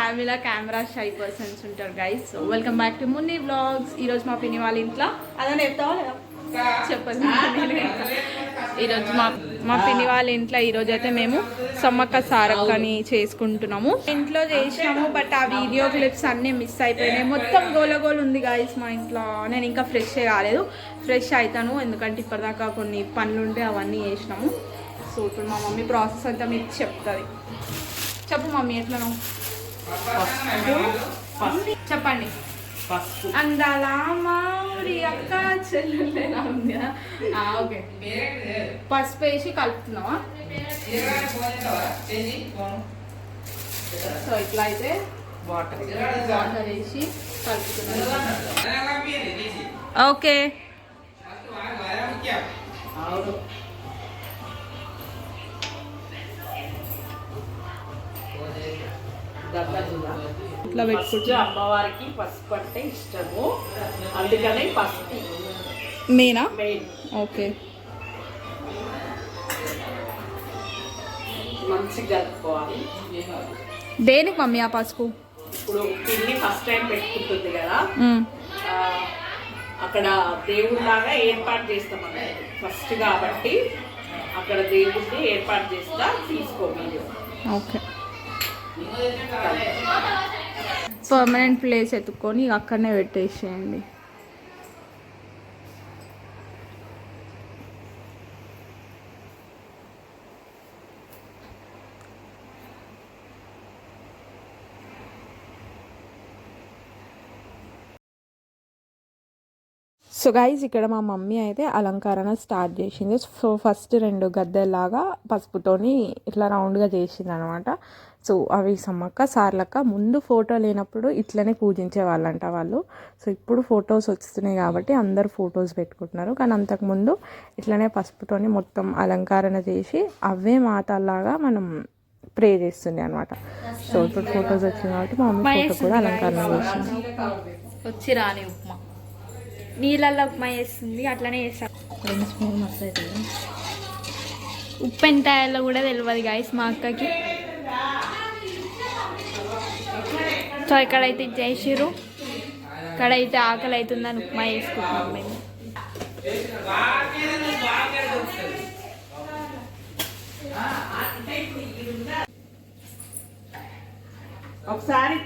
ఫ్యామిలీలో camera shy persons ఉంటారు guys. So welcome back to Munni vlogs. ఈరోజు మా పిన్ని వాళ్ళ ఇంట్లో అదే చెప్తావా లేదా చెప్పండి. ఈరోజు మా పిన్ని వాళ్ళ ఇంట్లో ఈరోజు అయితే మేము సమ్మక్క సారక్కని చేసుకుంటున్నాము. ఇంట్లో చేసినాము బట్ ఆ వీడియో క్లిప్స్ అన్నీ మిస్ అయిపోయినాయి. మొత్తం గోలగోలు ఉంది గాయస్ మా ఇంట్లో. నేను ఇంకా ఫ్రెష్ కాలేదు, ఫ్రెష్ అవుతాను ఎందుకంటే ఇప్పటిదాకా కొన్ని పనులు ఉంటే అవన్నీ చేసినాము. సో ఇప్పుడు మా మమ్మీ ప్రాసెస్ అంతా మీకు చెప్తుంది. చెప్పు మమ్మీ ఎట్లా చెప్పండి. అందాల మామిడి అక్క చెల్లెలేనా ఉంది. ఓకే, పసుపు వేసి కలుపుతున్నావా? సో ఇట్లా అయితే వాటర్ వేసి కలుపుతున్నాం. ఓకే, ఇట్లా పెట్టుకుంటే అమ్మవారికి పసుపు అంటే ఇష్టము, అందుకనే పసుపు మెయిన్. ఓకే, మంచిగా కలుపుకోవాలి. దేనికి మమ్మీ ఆ పసుపు? ఇప్పుడు పిల్లి ఫస్ట్ టైం పెట్టుకుంటుంది కదా, అక్కడ దేవుళ్ళలాగా ఏర్పాటు చేస్తాం అన్నమాట ఫస్ట్ కాబట్టి అక్కడ దేవుడిని ఏర్పాటు చేస్తా తీసుకో మీరు. ఓకే, పర్మనెంట్ ప్లేస్ ఎత్తుక్కొని అక్కడనే పెట్టేసేయండి. సో గైజ్ ఇక్కడ మా మమ్మీ అయితే అలంకరణ స్టార్ట్ చేసింది. సో ఫస్ట్ 2 గద్దెలాగా పసుపుతోని ఇట్లా రౌండ్గా చేసింది అనమాట. సో అవి సమ్మక్క సార్లక్క ముందు ఫోటో లేనప్పుడు ఇట్లనే పూజించే వాళ్ళంట వాళ్ళు. సో ఇప్పుడు ఫొటోస్ వస్తున్నాయి కాబట్టి అందరు ఫొటోస్ పెట్టుకుంటున్నారు, కానీ అంతకుముందు ఇట్లనే పసుపుతోని మొత్తం అలంకరణ చేసి అవే మాతల్లాగా మనం ప్రే చేస్తుంది అనమాట. సో ఇప్పుడు ఫొటోస్ వచ్చింది కాబట్టి మా మమ్మీ ఫోటో కూడా అలంకరణ చేసింది. వచ్చి రాని ఉప్మా నీళ్ళల్లో ఉప్మా చేస్తుంది, అట్లనే చేస్తాం. ఉప్పు ఎంత వేయాలో కూడా తెలియదు గాయస్ మా అక్కకి. సో ఇక్కడైతే ఇచ్చేసిర్రు, ఇక్కడైతే ఆకలి అవుతుందని ఉప్మా చేసుకుంటున్నాం మేము. ఒకసారి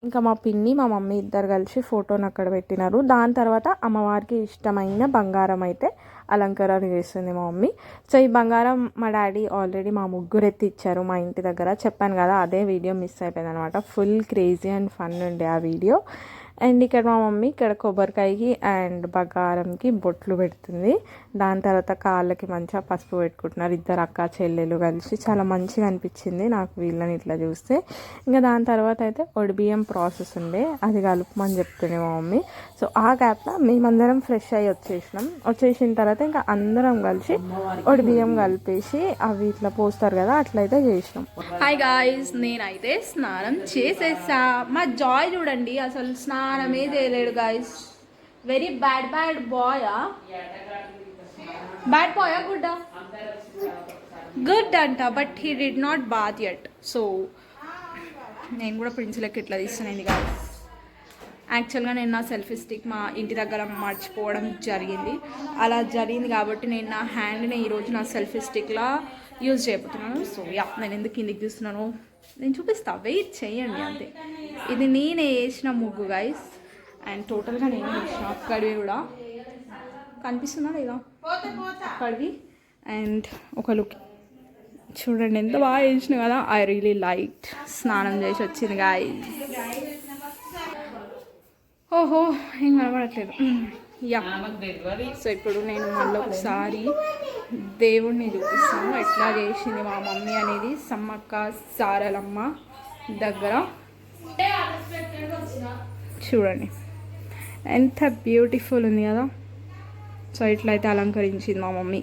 ఇంకా మా పిన్ని మా మమ్మీ ఇద్దరు కలిసి ఫోటోని అక్కడ పెట్టినారు. దాని తర్వాత అమ్మవారికి ఇష్టమైన బంగారం అయితే అలంకరణ చేస్తుంది మా మమ్మీ. సో ఈ బంగారం మా డాడీ ఆల్రెడీ మా ముగ్గురు ఎత్తి ఇచ్చారు మా ఇంటి దగ్గర. చెప్పాను కదా, అదే వీడియో మిస్ అయిపోయింది అనమాట. ఫుల్ క్రేజీ అండ్ ఫన్ ఉండే ఆ వీడియో. అండ్ ఇక్కడ మా మమ్మీ ఇక్కడ కొబ్బరికాయకి అండ్ బంగారంకి బొట్లు పెడుతుంది. దాని తర్వాత కాళ్ళకి మంచిగా పసుపు పెట్టుకుంటున్నారు ఇద్దరు అక్క చెల్లెలు కలిసి. చాలా మంచిగా అనిపించింది నాకు వీళ్ళని ఇట్లా చూస్తే. ఇంకా దాని తర్వాత అయితే ఒడిబియ్యం ప్రాసెస్ ఉండే, అది కలుపుమని చెప్తుంది మా మమ్మీ. సో ఆ గ్యాప్లో మేమందరం ఫ్రెష్ అయ్యి వచ్చేసిన తర్వాత ఇంకా అందరం కలిసి ఒడిబియ్యం కలిపేసి అవి ఇట్లా పోస్తారు కదా, అట్లయితే చేసినాం. హాయ్ గాయ్స్, నేనైతే స్నానం చేసేసా. మా జాయ్ చూడండి, అసలు స్నానమే చేయలేడు గాయ్స్. వెరీ బ్యాడ్ బాయా? బ్యాడ్ బాయా గుడ్డా? గుడ్ అంట, but he did not bath yet. So నేను కూడా ప్రిన్సిలకి ఇట్లా తీస్తున్నాను గాయ్స్. యాక్చువల్గా నేను నా సెల్ఫీ స్టిక్ మా ఇంటి దగ్గర మర్చిపోవడం జరిగింది. అలా జరిగింది కాబట్టి నేను నా హ్యాండ్ని ఈరోజు నా సెల్ఫీ స్టిక్లా యూజ్ చేయబోతున్నాను. సో యా, నేను ఎందుకు కిందికి తీస్తున్నాను నేను చూపిస్తా, వెయిట్ చేయండి అంతే. ఇది నేనే వేసిన ముగ్గు గైస్, అండ్ టోటల్గా నేను వేసిన. అక్కడివి కూడా కనిపిస్తుందా లేదా? అక్కడివి అండ్ ఒక లుక్ చూడండి ఎంత బాగా వేసిన కదా. I really like. స్నానం చేసి వచ్చింది గాయస్. ఓహో ఏం కనబడట్లేదు. యా, సో ఇప్పుడు నేను మళ్ళీ ఒకసారి దేవుడిని చూపిస్తాను ఎట్లా చేసింది మా మమ్మీ అనేది సమ్మక్క సారలమ్మ దగ్గర. చూడండి ఎంత బ్యూటిఫుల్ ఉంది కదా. సో ఇట్లయితే అలంకరించింది మా మమ్మీ.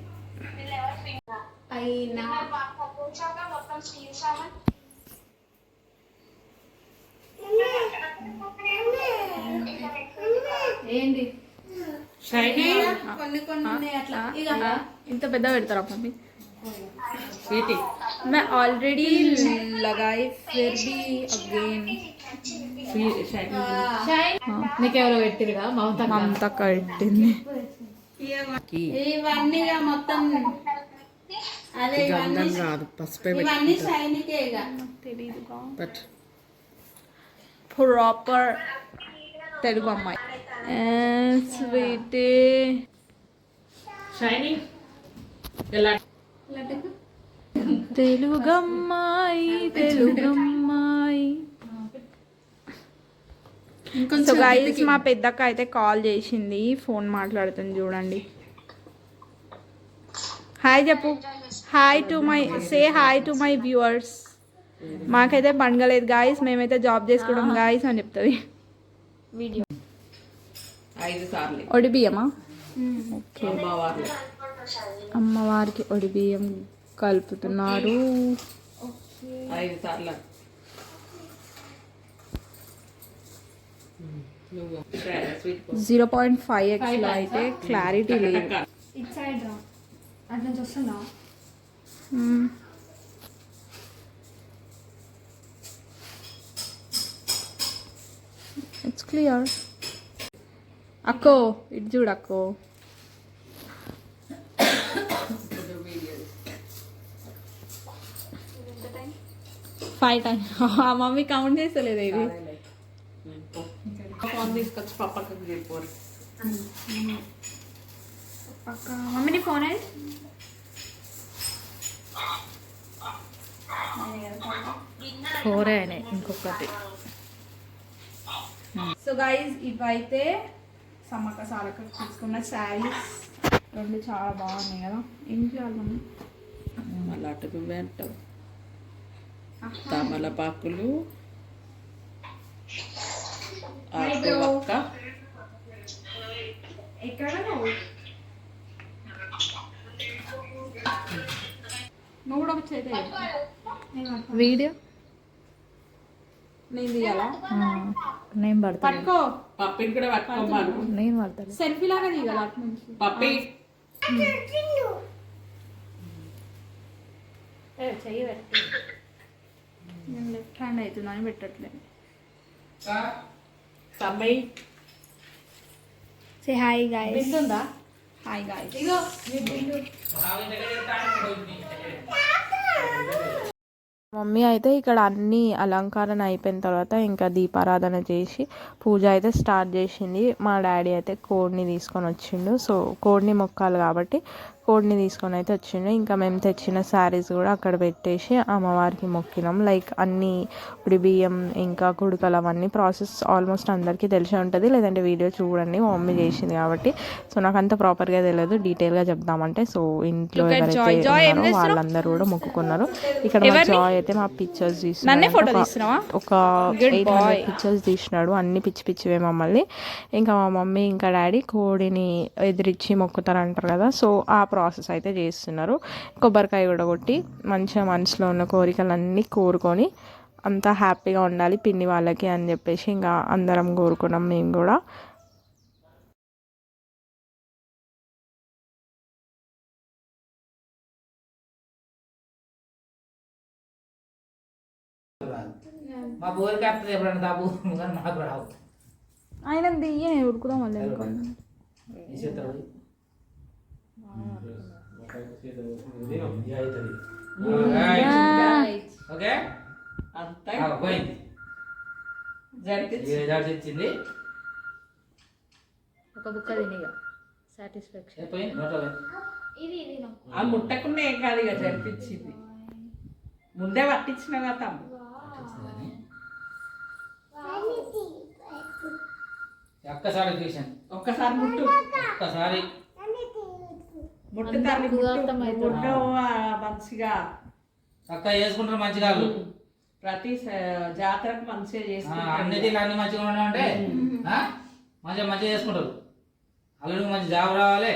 ఏంటి ఇంత పెద్ద పెడతారా మమ్మీ? स्वीटी मैं ऑलरेडी लगाई फिर भी अगेन నీకెవరో పెట్టిరుగా మమత కట్టింది. ఇవన్నీగా మొత్తం అదే ఇవన్నీ కాదు పసుపే ఇవన్నీ షైనికే ఇక తెలీదుగా. బట్ ప్రాపర్ తెలుగు అమ్మాయి. స్వీటీ షైనింగ్ ఎలా తెలుగమ్మాయి తెలుగమ్మాయి. సో గైస్ మా పెద్దక్క అయితే కాల్ చేసింది, ఫోన్ మాట్లాడుతుంది చూడండి. హాయ్ చెప్పు. Hi to my hi to my viewers. మాకైతే పండగలేదు గాయస్, మేమైతే జాబ్ చేసుకుంటాం గాయస్ అని చెప్తుంది. 5 సార్లు ఒడి బియ్యమా? ఓకే, అమ్మవార్లు అమ్మవారికి ఒడి బియ్యం కలుపుతున్నారు. 5 సార్లు నువ్వు స్వీట్ 0.5x లో అయితే క్లారిటీ లేదు. ఇట్ సైడ్ రా అట్లా చూస్తున్నా. It's clear. అక్కో ఇటు చూడు అక్కో. 5 times. మమ్మీ కౌంట్ చేస్తలేదు ఇది. ఫోన్ తీసుకొచ్చి పక్కకి వెళ్ళిపోరు. మమ్మీని ఫోన్ అయ్యి ఫోరే అయినాయి ఇంకొకటి. సో గైజ్ ఇవైతే సమ్మక్క సారక్క తీసుకున్న శారీస్, రెండు చాలా బాగున్నాయి కదా. ఏం చేయాలి మమ్మీ? మళ్ళీ అటు నువ్వే అంటావు. తమలపాకులు, ఒక్క ఎక్కడ నువ్వు కూడా వచ్చేది వీడియో నేను తీయాలా? నేను పడతా. పట్టుకో, పప్పిని కూడా పట్టుకోమాను. నేను పడతాను. సెల్ఫీ లాగా తీయాలి అటు నుంచి. పప్పి చెయ్యి పెట్టి నేను లెఫ్ట్ హ్యాండ్ అవుతుందని పెట్టట్లేదు. తమ్మి సే హాయ్ గాయ్స్. బిందుందా? Hi guys. ఇగో మీ బిందు. మమ్మీ అయితే ఇక్కడ అన్ని అలంకరణ అయిపోయిన తర్వాత ఇంకా దీపారాధన చేసి పూజ అయితే స్టార్ట్ చేసింది. మా డాడీ అయితే కోడిని తీసుకొని వచ్చిండు. సో కోడిని మొక్కాలి కాబట్టి కోడిని తీసుకొని అయితే వచ్చిండు. ఇంకా మేము తెచ్చిన శారీస్ కూడా అక్కడ పెట్టేసి అమ్మవారికి మొక్కినాం. లైక్ అన్ని ఉడి బియ్యం ఇంకా కుడుకలు అవన్నీ ప్రాసెస్ ఆల్మోస్ట్ అందరికీ తెలిసే ఉంటుంది, లేదంటే వీడియో చూడండి, మా మమ్మీ చేసింది కాబట్టి. సో నాకు అంత ప్రాపర్గా తెలియదు, డీటెయిల్గా చెప్దామంటే. సో ఇంట్లో ఎవరైతే ఉన్నారో వాళ్ళందరూ కూడా మొక్కుకున్నారు. ఇక్కడ మా జాయ్ అయితే మా పిక్చర్స్ తీస్తున్నాడు, ఒక 800 పిక్చర్స్ తీసినాడు, అన్ని పిచ్చి పిచ్చివే మమ్మల్ని. ఇంకా మా మమ్మీ ఇంకా డాడీ కోడిని ఎదిరించి మొక్కుతారంటారు కదా, సో ఆ ప్రాసెస్ అయితే చేస్తున్నారు. కొబ్బరికాయ కూడా కొట్టి మంచిగా మనసులో ఉన్న కోరికలన్నీ కోరుకొని అంతా హ్యాపీగా ఉండాలి పిన్ని వాళ్ళకి అని చెప్పేసి ఇంకా అందరం కోరుకున్నాం మేము కూడా. మా బోర్ కాపుతుంది ఎప్పుడన్నా దాబు కానీ మాకు రావు. ఆయన దియ్య ఉడుకుదాం మళ్ళీ ఈ చేతులు ఓకే అంతా పోయింది. జరిపించింది ఒక బుక్క తినిగా సాటిస్ఫాక్షన్ పోయింది నోట్లో ఆ ముట్టకుండా ఏం కాదు, ఇక జరిపించింది. ముందే పట్టించిన కదా ఒక్కసారి ట్యూషన్ ఒక్కసారి ముట్టు, ఒక్కసారి ముట్టు తల్లి ముట్టు మంచిగా చక్క చేసుకుంటారు మంచిగా. ప్రతి జాతరకు మంచిగా అన్ని చేసుకుంటారు. తీరు అన్ని మంచిగా ఉండాలంటే మంచిగా మంచిగా చేసుకుంటారు. అల్లుడికి మంచి జాబ్ రావాలి,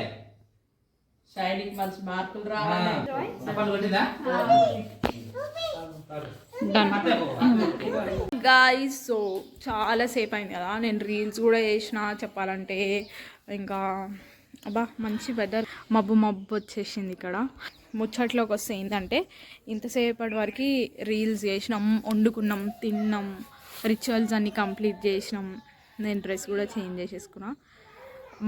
షైనికి మంచి మార్కులు రావాలి. సపాటు కొట్టిందా? గాయ్స్ సో చాలా సేపు అయింది కదా, నేను రీల్స్ కూడా చేసిన చెప్పాలంటే. ఇంకా అబ్బా మంచి వెదర్, మబ్బు మబ్బు వచ్చేసింది ఇక్కడ. ముచ్చట్లోకి వస్తే ఏంటంటే ఇంతసేపటి వరకు రీల్స్ చేసినాం, వండుకున్నాం, తిన్నాం, రిచువల్స్ అన్నీ కంప్లీట్ చేసినాం. నేను డ్రెస్ కూడా చేంజ్ చేసేసుకున్నా.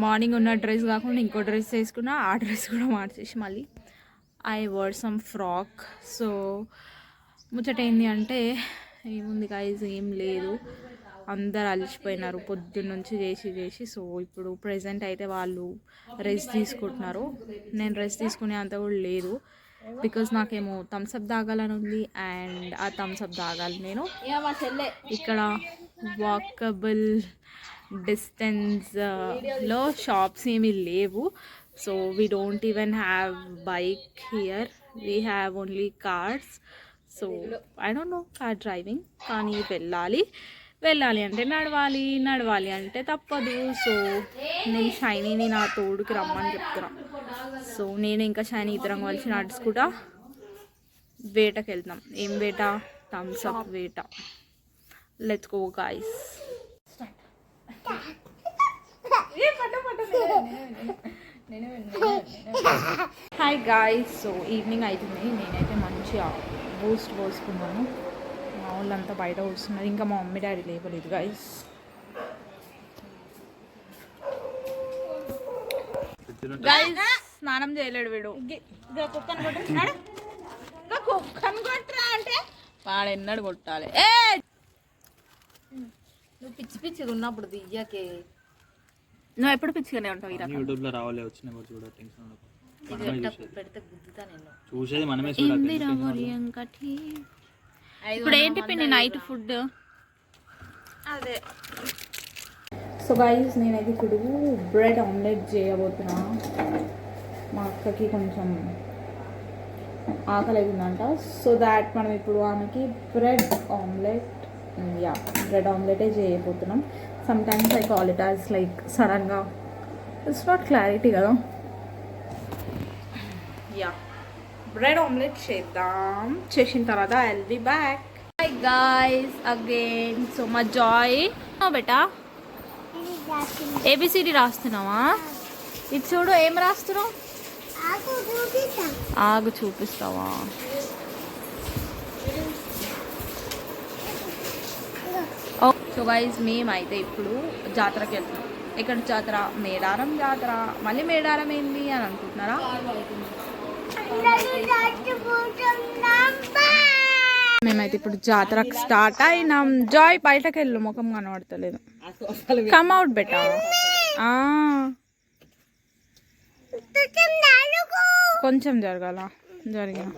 మార్నింగ్ ఉన్న డ్రెస్ కాకుండా ఇంకో డ్రెస్ వేసుకున్నా. ఆ డ్రెస్ కూడా మార్చేసి మళ్ళీ I were some frock. So ముచ్చట ఏంటి అంటే ఏముంది గైజ్, ఏం లేదు. అందరు అలసిపోయినారు పొద్దున్న నుంచి చేసి. సో ఇప్పుడు ప్రెజెంట్ అయితే వాళ్ళు రెస్ట్ తీసుకుంటున్నారు. నేను రెస్ట్ తీసుకునే అంత కూడా లేదు, బికాజ్ నాకేమో థమ్స్అప్ తాగాలని ఉంది. అండ్ ఆ థమ్స్అప్ తాగాలి నేను. ఇక్కడ వాకబుల్ డిస్టెన్స్లో షాప్స్ ఏమీ లేవు. So we don't even have bike here, we have only cars. So I don't know car driving. కానీ వెళ్ళాలి అంటే నడవాలి అంటే తప్పదు. సో నేను షైనీని నా తోడుకి రమ్మని చెప్తున్నా. సో నేను ఇంకా షైనీ ఇద్దరం కలిసి నడుచుకుంటా వేటకి వెళ్తాం. ఏం వేట? థమ్స్అప్ వేట. Let's go guys. Hi guys. So evening అవుతుంది. నేనైతే మంచిగా బూస్ట్ పోసుకున్నాను. మా వాళ్ళంతా బయట కూర్చున్నారు. ఇంకా మా మమ్మీ డాడీ లేవలేదు గైస్. గైస్ స్నానం చేయలేడు వీడు. కుక్కను కొట్టరా అంటే వాడెన్నడు కొట్టాలి. నువ్వు పిచ్చిగా ఉన్నప్పుడు దియ్యకే. నువ్వు ఎప్పుడు పిచ్చిగానే ఉంటావు. యూట్యూబ్లో రావాలి వచ్చిన కూడా చూడ టెన్షన్ పెడితే గుద్దుతా నేను. చూసేది మనమే ఇప్పుడు ఏంటి పిన్ని నైట్ ఫుడ్ అదే. సో గైస్ నేనైతే ఇప్పుడు బ్రెడ్ ఆమ్లెట్ చేయబోతున్నా. మా అక్కకి కొంచెం ఆకలి అవుతుందంట. సో దాట్ మనం ఇప్పుడు ఆమెకి బ్రెడ్ ఆమ్లెటే చేయబోతున్నాం. Some times I call it as like సడన్గా, ఇట్స్ నాట్ క్లారిటీ కదా. బ్రెడ్ ఆమ్లెట్ చేద్దాం. చేసిన తర్వాత I will be back. Hi guys again. So మా జాయ్ బేటా ఏబిసిడి రాస్తున్నావా? ఇది చూడు, ఏం రాస్తున్నావు? ఆగు చూపిస్తావా? సో గైస్ మేమైతే ఇప్పుడు జాతరకి వెళ్తున్నాం. ఎక్కడ జాతర? మేడారం జాతర. మళ్ళీ మేడారం ఏంది అని అనుకుంటున్నారా? మేమైతే ఇప్పుడు జాతరకు స్టార్ట్ అయినాం. జాయ్ బయటకు వెళ్ళు, ముఖం కనబడతలేదు. Come out beta. కొంచెం జరిగిన.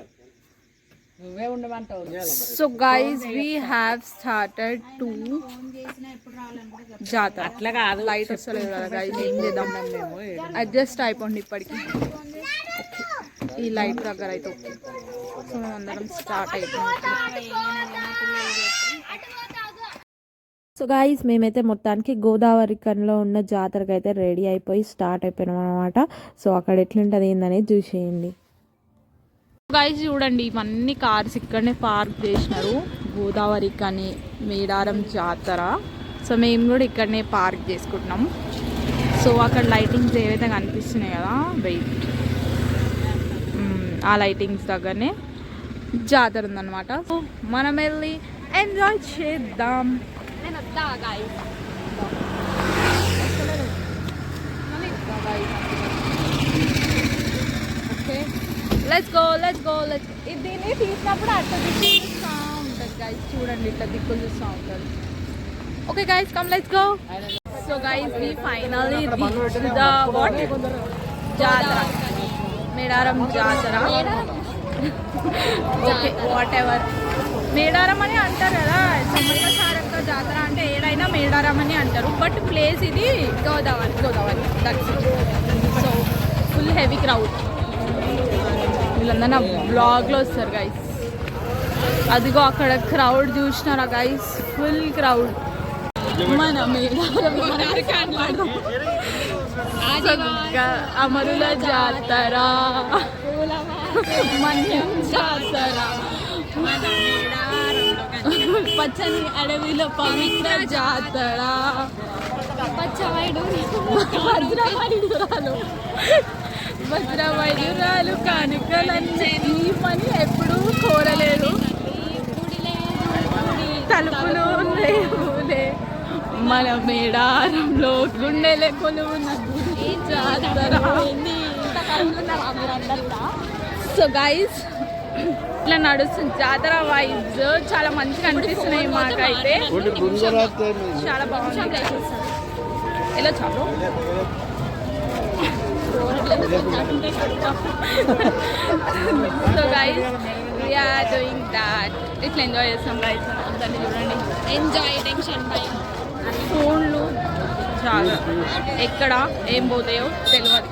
So guys we have started to జాతర. అట్లా కాదు, లైట్ వస్తలేదు కదా గైస్, ఏం చేద్దాం మేము. అడ్జస్ట్ అయిపోండి ఇప్పటికి. ఈ లైట్ దగ్గర అయితే ఓకే. సో మేము అందరం స్టార్ట్ అయిపోయింది. సో గాయస్ మేమైతే మొత్తానికి గోదావరి కన్లో ఉన్న జాతరకు అయితే రెడీ అయిపోయి స్టార్ట్ అయిపోయినాం అనమాట. సో అక్కడ ఎట్లుంటుంది ఏందనేది చూసేయండి. గైస్ చూడండి, ఇవన్నీ కార్స్ ఇక్కడనే పార్క్ చేసినారు. గోదావరి కని మేడారం జాతర. సో మేము కూడా ఇక్కడనే పార్క్ చేసుకుంటున్నాం. సో అక్కడ లైటింగ్స్ ఏవైతే కనిపిస్తున్నాయి కదా, వెయిట్, ఆ లైటింగ్స్ దగ్గరనే జాతర ఉందన్నమాట. సో మనం వెళ్ళి ఎంజాయ్ చేద్దాం. Okay let's go. దీన్ని తీసినప్పుడు అట్లా దిక్కులు చూస్తూ ఉంటుంది గైస్. చూడండి ఇట్లా దిక్కులు చూస్తూ ఉంటుంది. Okay guys come let's go. So guys we finally reached the what జాతర, మేడారం జాతర. ఓకే వాట్ ఎవర్, మేడారం అని అంటారు కదా. సమ్మక్క సారక్క జాతర అంటే ఏడైనా మేడారం అని అంటారు. బట్ ప్లేస్ ఇది Godavari. That's it. So full heavy crowd. వీళ్ళందరూ నా బ్లాగ్లో వస్తారు గైస్. అదిగో అక్కడ క్రౌడ్ చూసినారా గైస్, ఫుల్ క్రౌడ్. మన మేడారం అమరుల జాతర, మన్యం జాతర, పచ్చని అడవిలో పవిత్ర జాతర, సుభద్ర వైద్యురాలు కానుకలన్నీ ఈమని ఎప్పుడూ కోరలేదు. తలుపులు లేవులే మన మేడారంలో గుండెలే కొలువున జాతర. సో గైస్ ఇట్లా నడుస్తుంది జాతర వైబ్స్, చాలా మంచిగా అనిపిస్తున్నాయి మాకైతే. చాలా బాగుంది. ఎలా చాలు so guys we are doing that. ఇట్లా ఎంజాయ్ చేస్తాం గైస్. దాన్ని చూడండి, ఎంజాయ్ టెన్షన్ టైం. ఫోన్లు చాలా ఎక్కడ ఏం పోతాయో తెలియదు,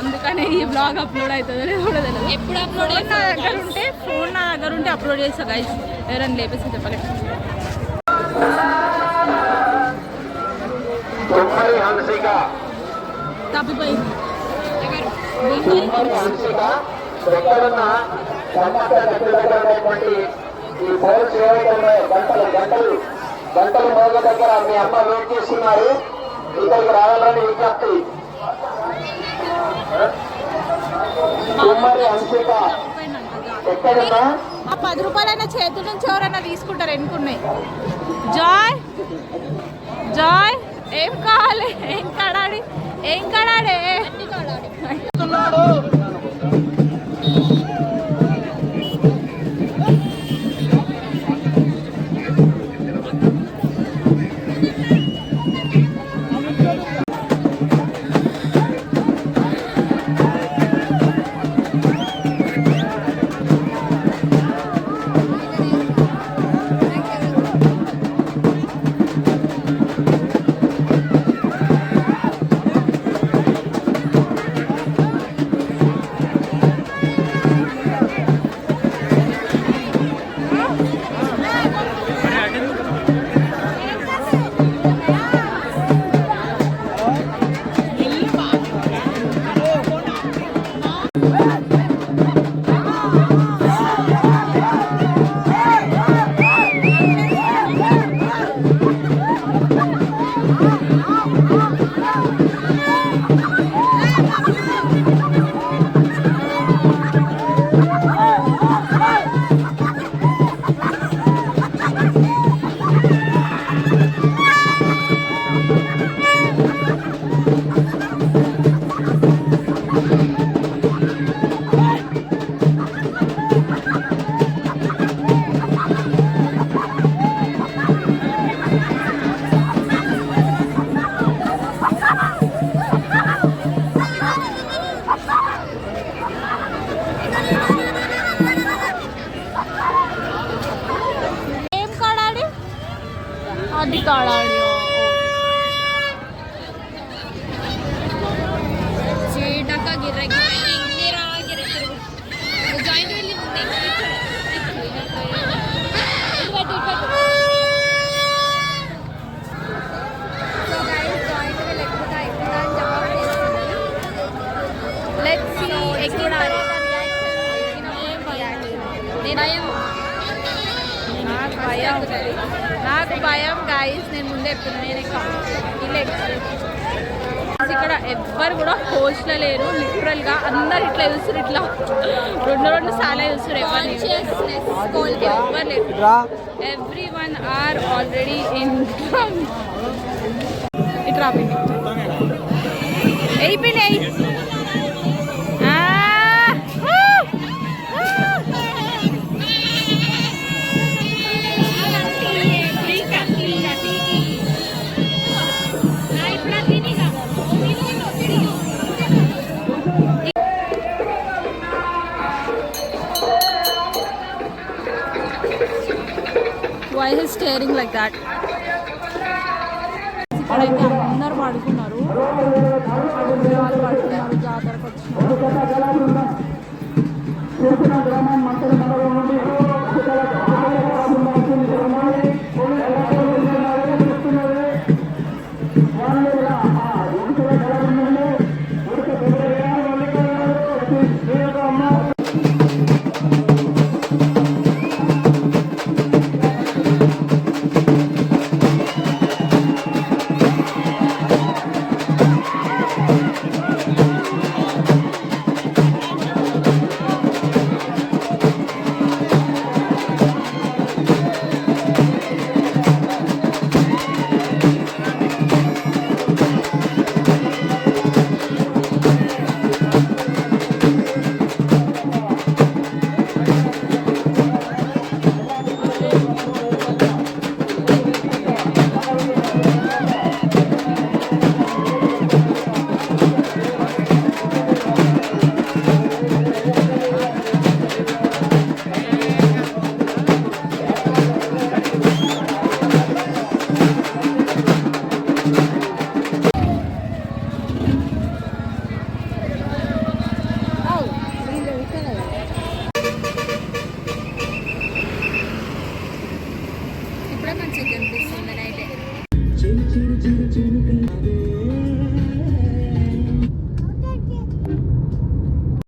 అందుకనే ఈ బ్లాగ్ అప్లోడ్ అవుతుందో లేదో కూడా తెలియదు. ఎప్పుడు అప్లోడ్ నా దగ్గర ఉంటే అప్లోడ్ చేస్తా గైస్. ఎవరైనా లేపేసి చెప్పలేదు. తప్పిపోయింది. ఎక్కడున్నా ఈ పోల్స్ ఏవైతే ఉన్నాయో గంటలు మోగ దగ్గర మీ అమ్మ వెయిట్ చేస్తున్నారు. ఇక్కడికి రావాలని విజ్ఞప్తి. కుమ్మరి హంసిక ఎక్కడున్నా ఆ 10 రూపాయలైనా చేతుల నుంచి ఎవరైనా తీసుకుంటారు ఎన్నుకున్నాయి. జాయ్ జాయ్ ఏం కావాలి? ఏం కడాడి అది కాడాడి చీటక గిర్రె నాకు భయం గైస్. నేను ముందే చెప్తున్నాను, ఇక్కడ ఎవ్వరు కూడా హోస్ట్లో లేరు. లిటరల్గా అందరు ఇట్లా చూస్తారు, ఇట్లా రెండు సార్లు చూస్తారు. ఎవరు లేరు. Everyone are already in. ఇట్లా అయిపోయినాయి. Why is staring like that? ఇక్కడైతే అందరు పడుకున్నారు. వాళ్ళు పడుకున్నారు, జాతరకు వచ్చినారు. మంచిగా కనిపిస్తుంది